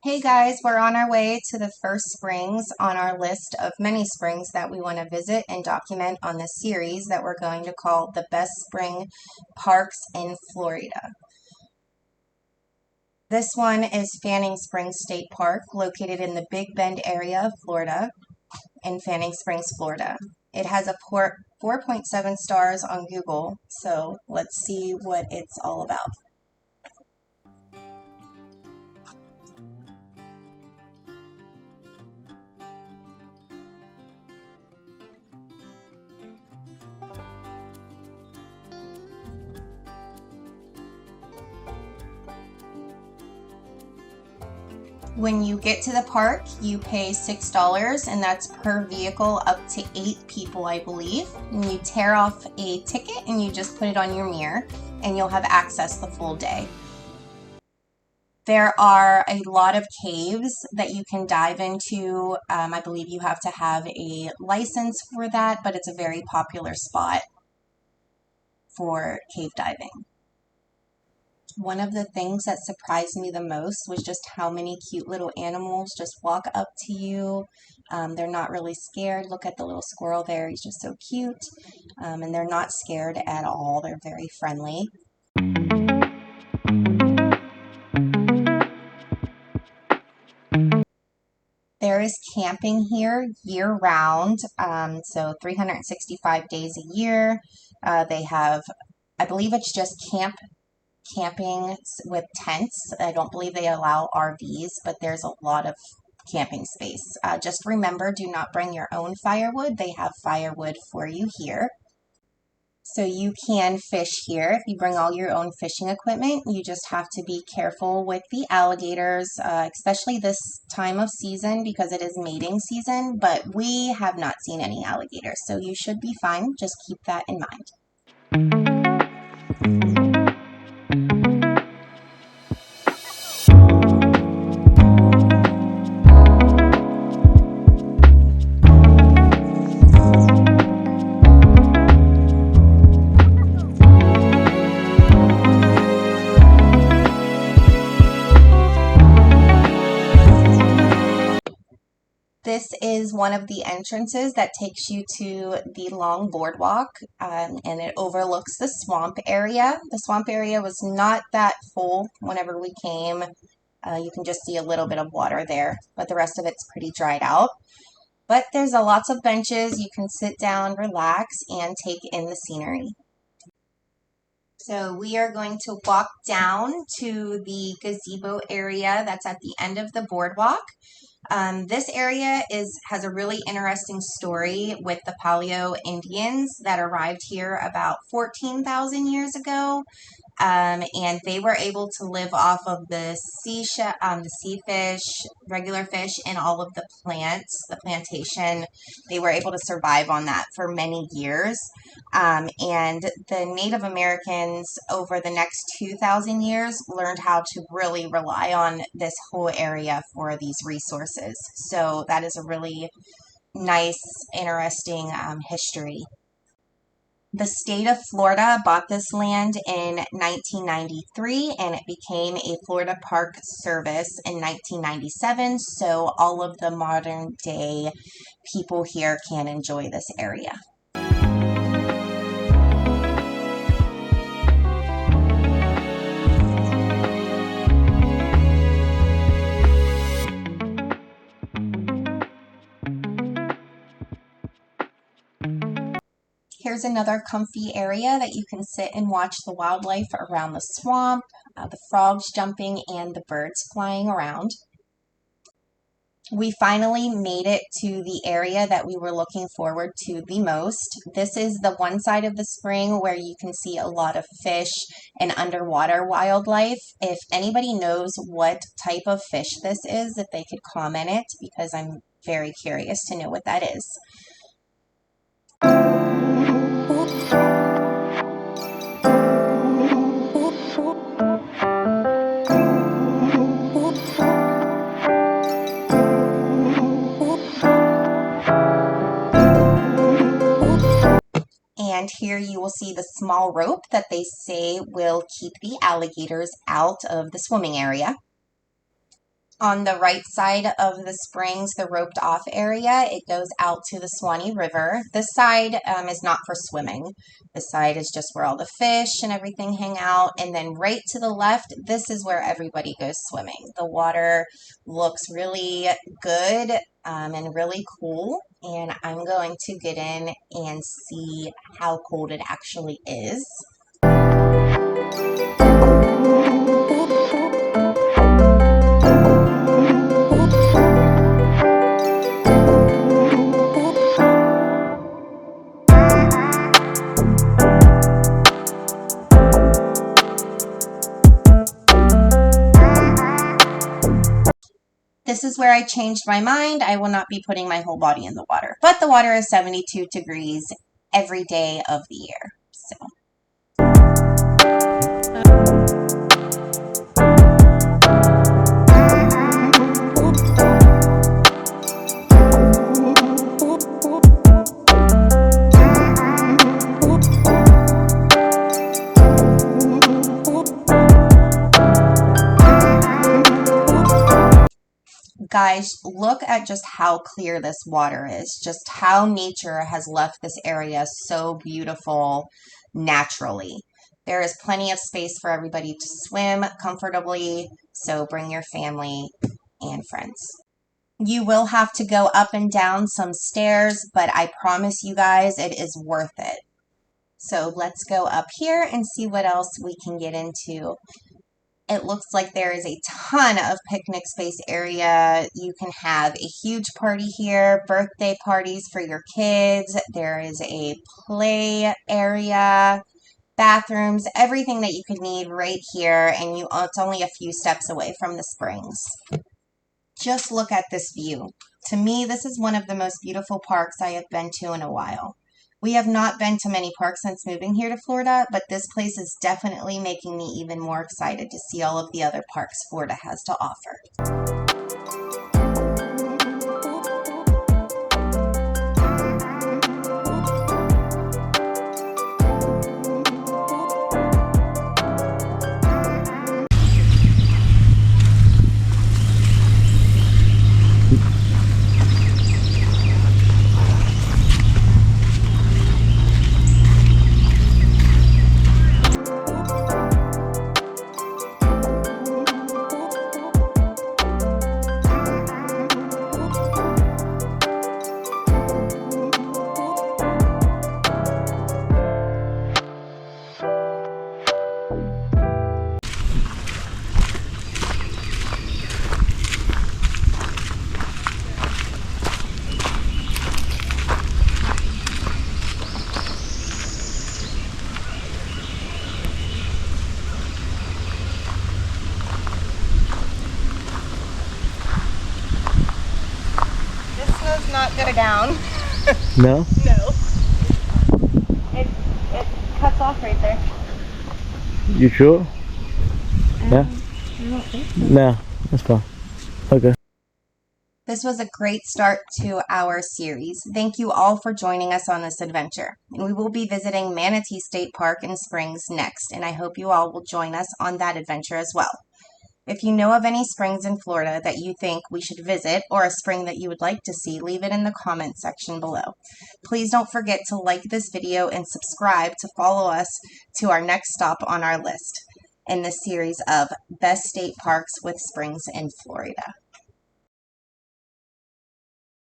Hey guys, we're on our way to the first springs on our list of many springs that we want to visit and document on this series that we're going to call the best spring parks in Florida. This one is Fanning Springs State Park, located in the Big Bend area of Florida in Fanning Springs, Florida. It has a 4.7 stars on Google, so let's see what it's all about. When you get to the park, you pay $6, and that's per vehicle up to 8 people, I believe. And you tear off a ticket and you just put it on your mirror, and you'll have access the full day. There are a lot of caves that you can dive into. I believe you have to have a license for that, but it's a very popular spot for cave diving. One of the things that surprised me the most was just how many cute little animals just walk up to you. They're not really scared. Look at the little squirrel there. He's just so cute. And they're not scared at all. They're very friendly. There is camping here year-round, so 365 days a year. They have, I believe it's just camping with tents. I don't believe they allow RVs, but there's a lot of camping space. Just remember, do not bring your own firewood. They have firewood for you here. So you can fish here if you bring all your own fishing equipment. You just have to be careful with the alligators, especially this time of season because it is mating season, but we have not seen any alligators, so you should be fine. Just keep that in mind. This is one of the entrances that takes you to the long boardwalk, and it overlooks the swamp area. The swamp area was not that full whenever we came. You can just see a little bit of water there, but the rest of it's pretty dried out. But there's lots of benches. You can sit down, relax, and take in the scenery. So we are going to walk down to the gazebo area that's at the end of the boardwalk. This area has a really interesting story with the Paleo Indians that arrived here about 14,000 years ago. And they were able to live off of the sea fish, regular fish, and all of the plants, the plantation. They were able to survive on that for many years. And the Native Americans over the next 2,000 years learned how to really rely on this whole area for these resources. So that is a really nice, interesting history. The state of Florida bought this land in 1993 and it became a Florida Park Service in 1997. So all of the modern day people here can enjoy this area. Here's another comfy area that you can sit and watch the wildlife around the swamp, the frogs jumping, and the birds flying around. We finally made it to the area that we were looking forward to the most. This is the one side of the spring where you can see a lot of fish and underwater wildlife. If anybody knows what type of fish this is, if they could comment it, because I'm very curious to know what that is. And here you will see the small rope that they say will keep the alligators out of the swimming area. On the right side of the springs, the roped off area, it goes out to the Swanee River. This side is not for swimming. This side is just where all the fish and everything hang out. And then right to the left, this is where everybody goes swimming. The water looks really good and really cool. And I'm going to get in and see how cold it actually is. This is where I changed my mind. I will not be putting my whole body in the water, but the water is 72 degrees every day of the year. So. Guys, look at just how clear this water is, just how nature has left this area so beautiful naturally. There is plenty of space for everybody to swim comfortably, so bring your family and friends. You will have to go up and down some stairs, but I promise you guys it is worth it. So let's go up here and see what else we can get into. It looks like there is a ton of picnic space area. You can have a huge party here, birthday parties for your kids. There is a play area, bathrooms, everything that you could need right here. And it's only a few steps away from the springs. Just look at this view. To me, this is one of the most beautiful parks I have been to in a while. We have not been to many parks since moving here to Florida, but this place is definitely making me even more excited to see all of the other parks Florida has to offer. Not go down. No? No. It cuts off right there. You sure? Yeah? I don't think so. No, that's fine. Okay. This was a great start to our series. Thank you all for joining us on this adventure. And we will be visiting Manatee State Park in Springs next, and I hope you all will join us on that adventure as well. If you know of any springs in Florida that you think we should visit or a spring that you would like to see, leave it in the comment section below. Please don't forget to like this video and subscribe to follow us to our next stop on our list in this series of Best State Parks with Springs in Florida.